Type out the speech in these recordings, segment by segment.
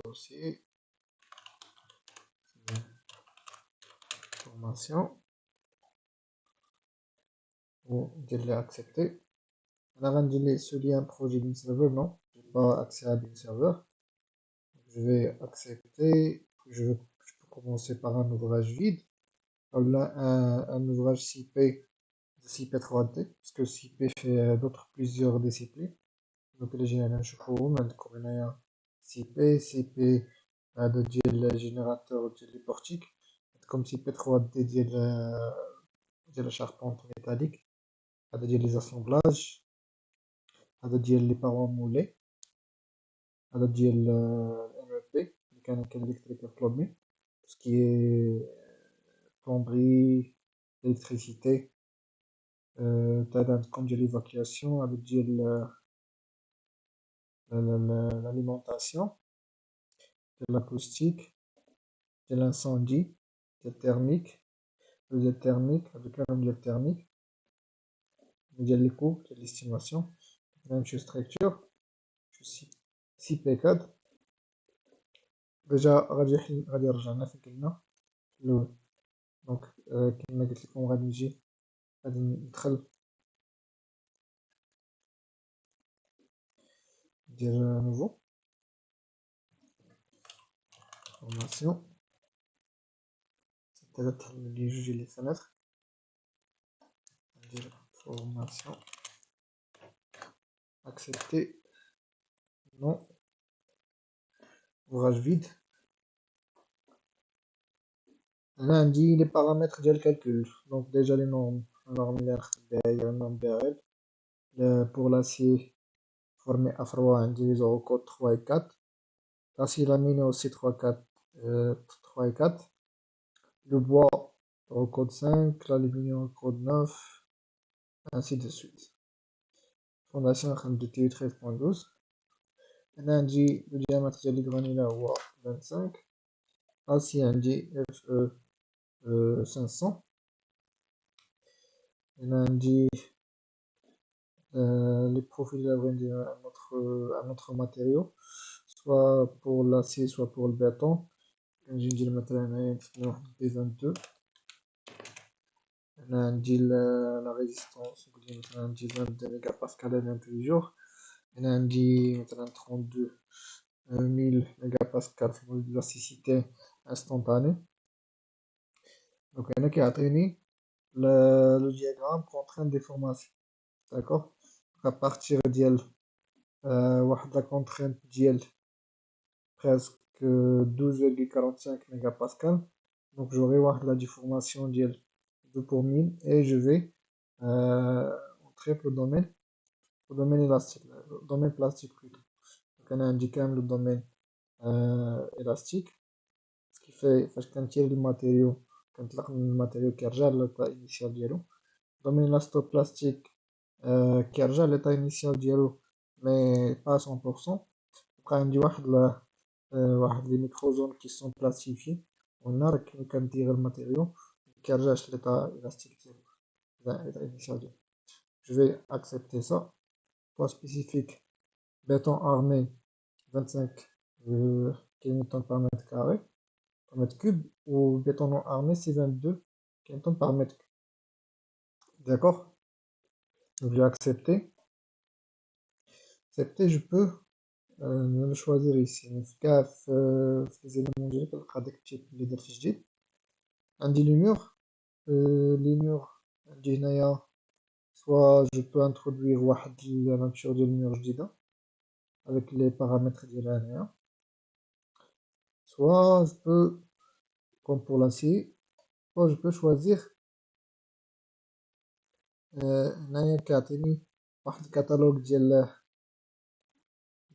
dossier, formation, ou je l'ai accepté. Avant de les ce lien projet bin serveur, non, je n'ai pas accès à bin serveur. Je vais accepter, je peux commencer par un ouvrage vide, un ouvrage CP de CP3D, parce que CP fait d'autres plusieurs disciplines. Donc les générateurs شوفوهم عندكم هنايا CP هذا ديال الجينيراتور ديال لي بورتيك عندكم CP3D ديال شاربونت ميتاليك هذا ديال لي زاسامبلاج هذا ديال لي باروا مولي هذا ديال MEP ميكانيكال électrical plumbing tout ce qui est plomberie électricité عندكم ديال l'évacuation هذا ديال l'alimentation de l'acoustique, de l'incendie, de thermique, de thermique, avec un de thermique, de l'écho, de l'estimation, même chose structure, CP4. déjà غادي رجعنا في كلمة الأول دونك كما قلت لكم غادي ندخل ندير نوفو فورماسيون ثلاثة لي جوج ديال لي فenêtre ندير فورماسيون accepter non ouvrage vide. Là عندي les paramètres ديال calcul donc déjà les normes داير norme BRL pour l'acier formé à froid عندي les code 3 et 4 l'acier laminé aussi 3 et 4 le bois au code 5 l'aluminium au code 9 ainsi de suite. fondation de TU 13.12 هنا عندي le diamètre ديال les granulats هو 25 acier عندي FE 500 هنا عندي les profils un autre matériau soit pour l'acier soit pour le béton نجي ندير مثلا هنايا واحد B22 هنا عندي la résistance نقول مثلا عندي 22 ميجا باسكال à l'intérieur هنا عندي مثلا 32 ميجا باسكال في l'élasticité instantanée donc هنا كيعطيني le diagramme contrainte déformation d'accord à partir ديال واحد la contrainte ديال presque 12,45 mégapascal donc j'aurai la déformation de 2 pour 1000 et je vais entrer pour le domaine élastique le domaine plastique plutôt donc on a indiqué le domaine élastique ce qui fait quand il y a le matériau qui rejette l'état initial ديالو domaine élastoplastique qui rejette l'état initial ديالو mais pas à 100% بقى عندي واحد les microzones qui sont plastifiées وهنا كندير الماتيريو كيرجعش l'état élastique ديالو l'état initial ديالو je vais accepter ça poids spécifique béton armé 25 kN par mètre carré par mètre cube ou béton non armé c'est 22 kN par mètre cube d'accord donc je vais accepter je peux le choisir ici في les éléments ديالي كنلقى داك التيب اللي درت جديد عندي les murs عندي هنايا soit je peux introduire واحد la nature ديال mur جديدة avec les paramètres ديالها هنايا soit je peux comme pour l'acier soit je peux choisir هنايا كيعطيني واحد الكتالوج ديال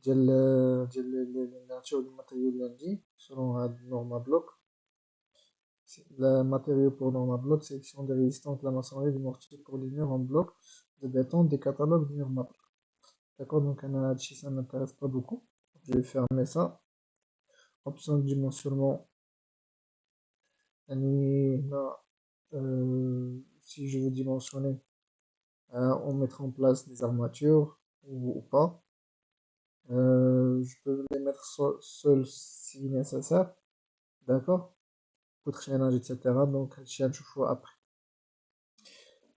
les natures du matériau اللي عندي selon هاد norma bloc le matériau pour norma bloc sélection des résistances de la maçonnerie du mortier pour les murs en bloc de béton des catalogues de norma bloc d'accord donc هادشي ça m'intéresse pas beaucoup je vais fermer ça option de dimensionnement هنا si je veux dimensionner on mettra en place des armatures ou pas je peux les mettre seuls si nécessaire. D'accord? كنت خشينا etc. Donc هادشي غنشوفوه après.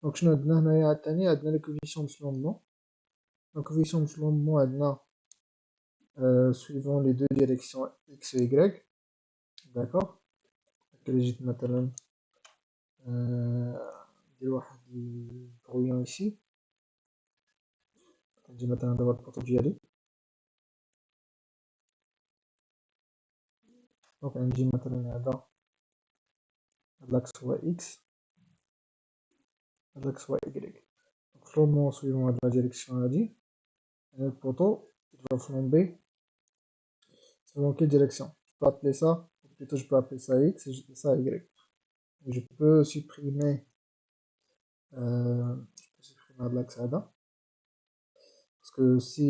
Donc شنو عندنا هنايا عاوتاني عندنا les coefficients de flambement. Donc coefficients de flambement عندنا suivant les deux directions x et y. d'accord. كي جيت مثلا ندير واحد البرويون ici. نجي مثلا دابا البوطو ديالي. دونك نجي مثلا هذا هاد لاكس هو x هاد لاكس هو y. دونك flambement suivant هاد لا ديريكسيون هادي le poteau il va flamber selon quelle direction. Je peux appeler ça, ou plutôt je peux appeler ça x et ça y. Et je peux supprimer l'axe هذا parce que si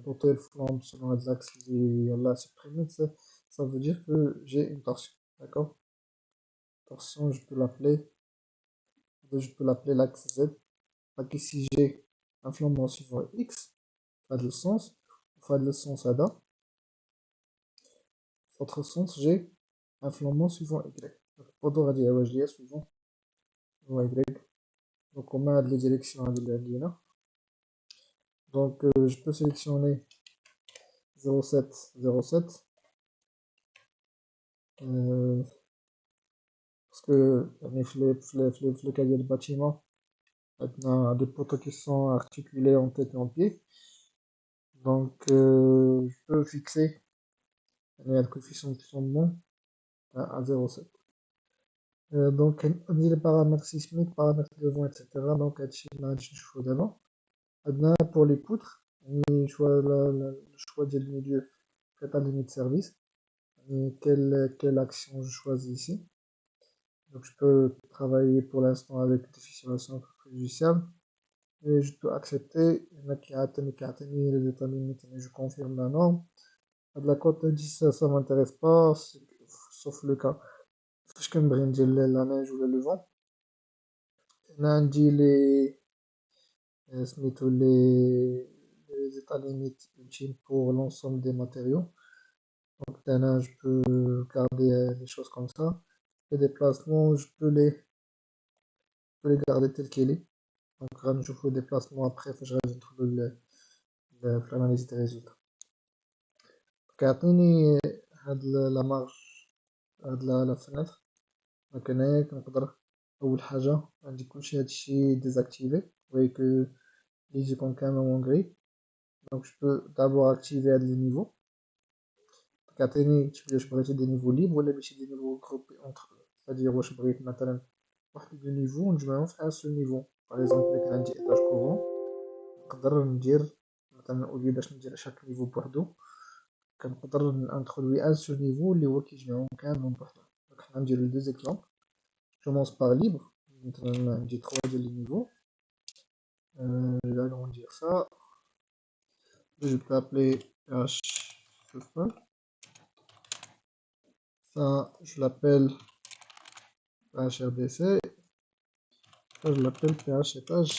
poteau il flambe selon l'axe اللي يلا supprimé, ça veut dire que j'ai une torsion. D'accord? Torsion, je peux l'appeler l'axe Z. Donc ici j'ai un flambement suivant x, ça a le sens, ça a le sens هذا. Autre sens, j'ai un flambement suivant y. Donc poteau غادي يعوج ليا suivant y. Donc on a les directions à l'alinéa. Donc je peux sélectionner 07 07 parce que le cas du bâtiment, on a des poteaux qui sont articulés en tête et en pied. Donc je peux fixer le coefficient de fondement à 0,7. Donc on dit les paramètres sismiques, paramètres de vent, etc. Donc pour les poutres, le choix du milieu, c'est la limite de service. Et quelle action je choisis ici. Donc je peux travailler pour l'instant avec des fichiers préjudiciables et je peux accepter les états limites, mais je confirme la norme. De la côte dit ça m'intéresse pas, sauf le cas. Je peux me la neige ou le vent. On dit les états limites ultimes pour l'ensemble des matériaux. Donc là, je peux garder les choses comme ça. Les déplacements, je peux les garder tels qu'ils sont. Donc je fais le déplacement après, je vais trouver l'analyse des résultats. كيعطيني هاد لا مارج هاد لا فenêtre. دونك هنايا كنقدر اول حاجه عندي كلشي هادشي ديزاكتيفي وي لي يكون كامل اون غري. دونك جو بو دابور اكتيفي هاد لي نيفو. كيعطيني واش بغيتو دي نيفو ليبر ولا ماشي دي نيفو غروبي اونتر. c'est-à-dire واش بغيت مثلا واحد دو نيفو نجمعهم في ان سول نيفو. باغ اكزومبل كان عندي ايطاج كوفون نقدر ندير مثلا اولي باش ندير شاك نيفو بوحدو كنقدر نانترودوي ان سول نيفو اللي هو كيجمعهم كاملين بوحدهم. دونك حنا نديرو دو زيكزامبل. Commence par libre. Maintenant, j'ai trois de niveaux. Je vais agrandir ça. Je peux appeler PH Shuffle. Ça, je l'appelle PH RDC. Ça, je l'appelle PH étage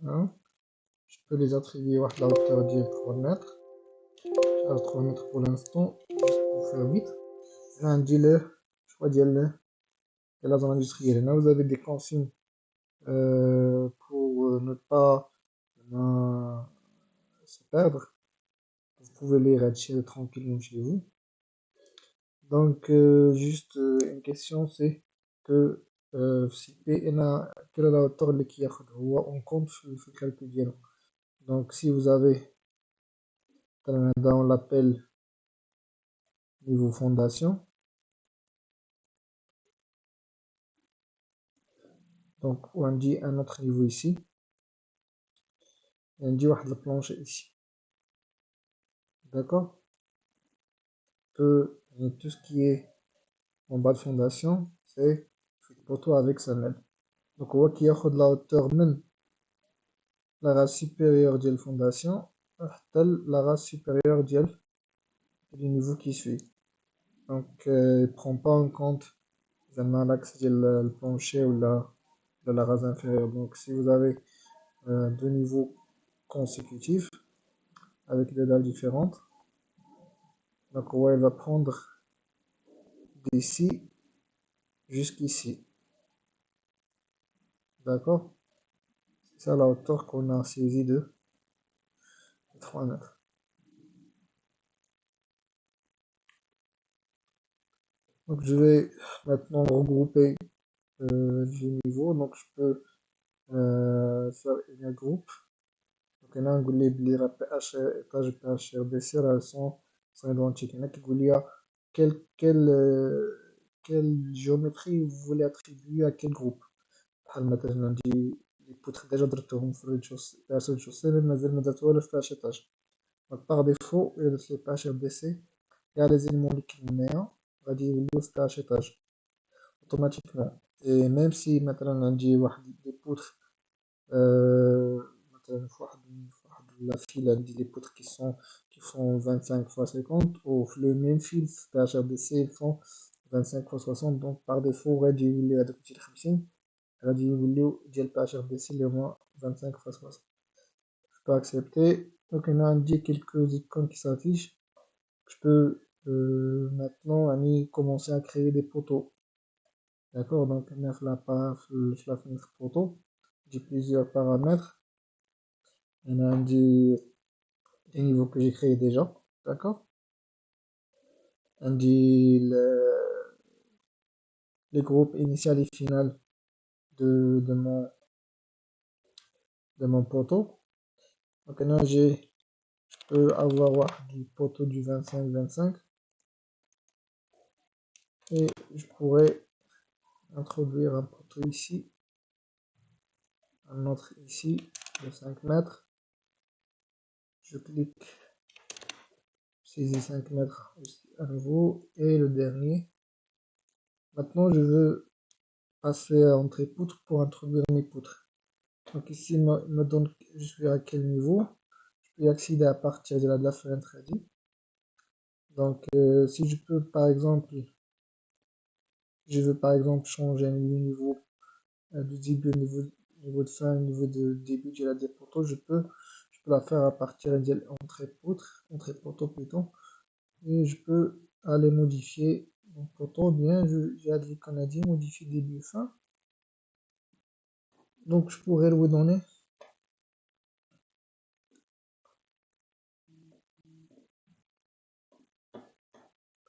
1. Je peux les attribuer à la hauteur de 3 mètres. Je 3 mètres pour l'instant, juste pour faire vite. Là, on dit le choix de la zone industrielle. Là, vous avez des consignes pour ne pas se perdre. Vous pouvez lire tranquillement chez vous. Donc, juste une question, c'est que si P quelle est la hauteur de l'équilibre on compte sur le calcul ديالو. Donc, si vous avez dans l'appel niveau fondation, donc on dit un autre niveau ici, et on dit واحد le plancher ici. D'accord? Tout ce qui est en bas de fondation, c'est le poteau avec sa LED. Donc, on voit qu'il y a de la hauteur من la race supérieure de la fondation حتى la race supérieure du niveau qui suit. Donc il prend pas en compte l'axe le plancher ou la race inférieure. Donc si vous avez deux niveaux consécutifs avec des dalles différentes, Donc, ouais, elle va prendre d'ici jusqu'ici. D'accord? C'est ça la hauteur qu'on a saisie de 3 mètres. Donc, je vais maintenant regrouper les niveaux. Donc, je peux faire un groupe. Donc, on a un groupe les PH, étage PHRBC, elles sont identiques. Il y en a qui voulaient quelle géométrie vous voulez attribuer à quel groupe. بحال مثلا عندي لي بوتر ديجا درتهم في الريد-شوسي مي مازال ما درت والو في باش ايطاج. دونك باغ ديفو إلا درت لي باش ار بي سي كاع لي زيلمون اللي كاين هنايا غادي يوليو في باش ايطاج اوتوماتيكمون. اي ميم سي مثلا عندي واحد لي بوتر مثلا في واحد لا فيل عندي لي بوتر qui font 25 fois 50 وفي لو ميم فيل في باش ار بي سي ils font 25 fois 60 دونك باغ ديفو غادي يولي هادوك ديال 50 غادي يوليو ديال باش ار بي سي اللي هما 25 fois 60. Je peux accepter. Donc on a indiqué quelques icônes qui s'affichent. Je peux maintenant commencer à créer des poteaux. D'accord? Donc on a la fenêtre poteau. J'ai plusieurs paramètres. On a des niveaux que j'ai créés déjà. D'accord? On dit les groupes initial et final de mon poteau. Donc là j'ai peux avoir du poteau du 25-25 et je pourrais introduire un poteau ici, un autre ici de 5 mètres. Je clique, saisis 5 mètres aussi à nouveau et le dernier. Maintenant je veux passer à entrée poutre pour introduire mes poutres. Donc ici il me donne je suis à quel niveau. Je peux y accéder à partir de la fenêtre ready. Donc si je peux par exemple, je veux par exemple changer le niveau du début au niveau de fin, au niveau de début de la des poteaux, je peux la faire à partir de entrée poteau plutôt, et je peux aller modifier mon poteau, bien, j'ai dit qu'on a dit modifier début fin, donc je pourrais lui donner